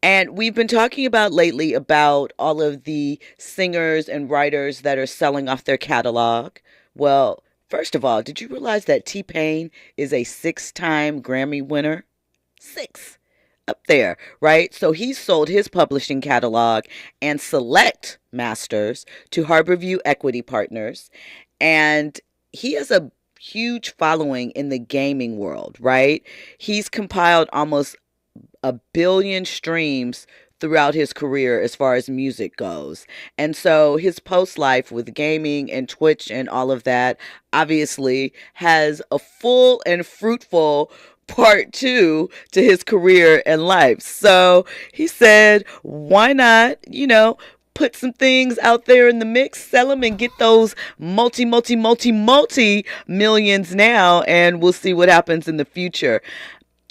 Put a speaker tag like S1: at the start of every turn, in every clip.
S1: And we've been talking about lately about all of the singers and writers that are selling off their catalog. Well, first of all, did you realize that T-Pain is a six-time Grammy winner? Six. Up there, right? So he sold his publishing catalog and select masters to Harborview Equity Partners. And he has a huge following in the gaming world, right? He's compiled almost a billion streams throughout his career as far as music goes. And so his post life with gaming and Twitch and all of that obviously has a full and fruitful part two to his career and life. So he said, why not, put some things out there in the mix, sell them, and get those multi millions now, and we'll see what happens in the future.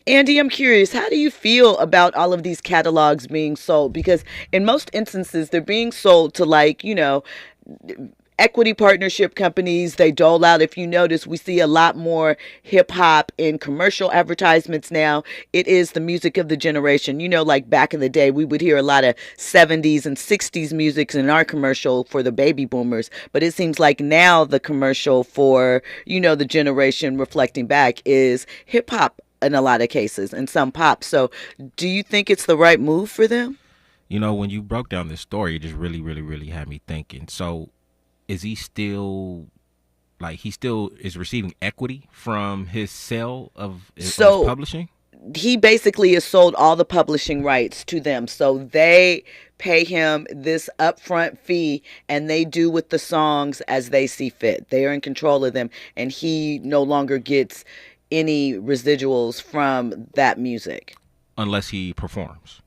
S1: Andy, I'm curious, how do you feel about all of these catalogs being sold? Because in most instances, they're being sold to equity partnership companies. They dole out. If you notice, we see a lot more hip hop in commercial advertisements now. It is the music of the generation. Like back in the day, we would hear a lot of 70s and 60s music in our commercial for the baby boomers. But it seems like now the commercial for, the generation reflecting back is hip hop in a lot of cases, and some pop. So do you think it's the right move for them?
S2: When you broke down this story, it just really, really, really had me thinking. So is he still, he still is receiving equity from his sale of his publishing?
S1: He basically has sold all the publishing rights to them. So they pay him this upfront fee, and they do with the songs as they see fit. They are in control of them, and he no longer gets any residuals from that music.
S2: Unless he performs.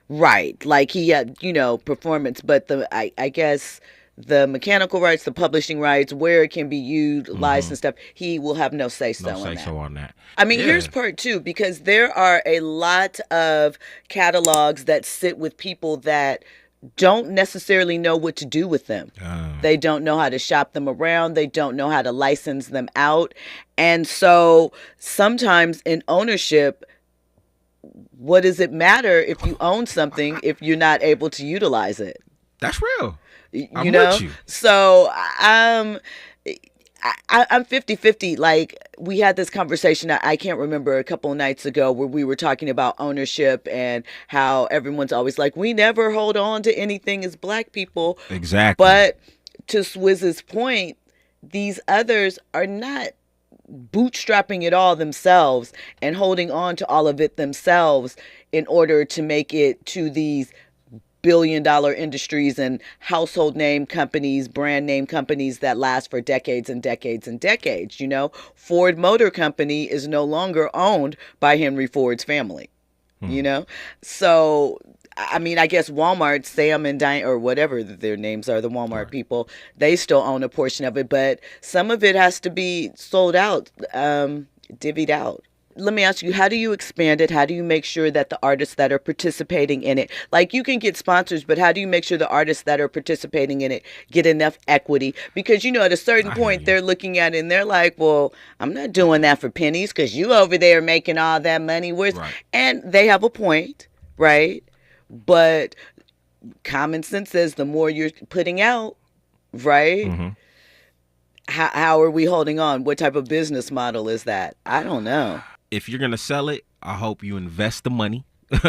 S1: Right. Like he had, performance, but I guess the mechanical rights, the publishing rights, where it can be utilized and stuff, he will have no say-so on that. No say-so on that. I mean, here's part two, because there are a lot of catalogs that sit with people that don't necessarily know what to do with them. They don't know how to shop them around. They don't know how to license them out. And so sometimes in ownership, what does it matter if you own something if you're not able to utilize it?
S2: That's real.
S1: I'm with you. So I'm 50-50. Like, we had this conversation, I can't remember, a couple of nights ago, where we were talking about ownership and how everyone's always like, we never hold on to anything as Black people.
S2: Exactly.
S1: But to Swizz's point, these others are not bootstrapping it all themselves and holding on to all of it themselves in order to make it to these billion-dollar industries and household name companies, brand name companies that last for decades and decades and decades. Ford Motor Company is no longer owned by Henry Ford's family. So I mean, I guess Walmart, Sam and Diane, or whatever their names are, the Walmart people, they still own a portion of it, but some of it has to be sold out, divvied out. Let me ask you, how do you expand it? How do you make sure that the artists that are participating in it, like, you can get sponsors, but how do you make sure the artists that are participating in it get enough equity? Because, at a certain point, they're looking at it and they're like, well, I'm not doing that for pennies because you over there making all that money. Right. And they have a point, right? But common sense says the more you're putting out, right? Mm-hmm. How are we holding on? What type of business model is that? I don't know.
S2: If you're going to sell it, I hope you invest the money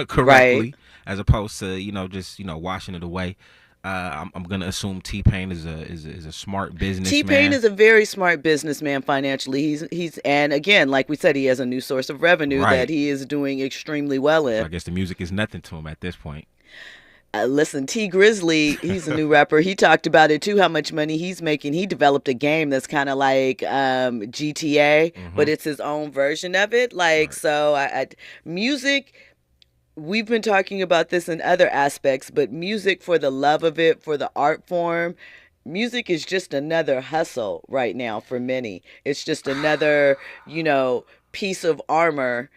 S2: correctly, as opposed to, just, washing it away. I'm going to assume T-Pain is a smart businessman.
S1: T-Pain is a very smart businessman financially. He's and again, like we said, he has a new source of revenue that he is doing extremely well in.
S2: So I guess the music is nothing to him at this point.
S1: Listen, T Grizzly, he's a new rapper. He talked about it too, how much money he's making. He developed a game that's kind of like GTA, but it's his own version of it. So music, we've been talking about this in other aspects, but music, for the love of it, for the art form, music is just another hustle right now for many. It's just another, piece of armor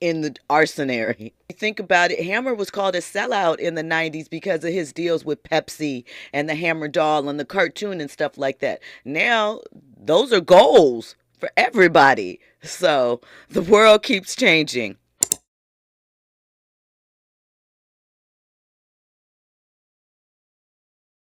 S1: in the arsenal. Think about it. Hammer was called a sellout in the 90s because of his deals with Pepsi and the Hammer doll and the cartoon and stuff like that. Now, those are goals for everybody. So the world keeps changing.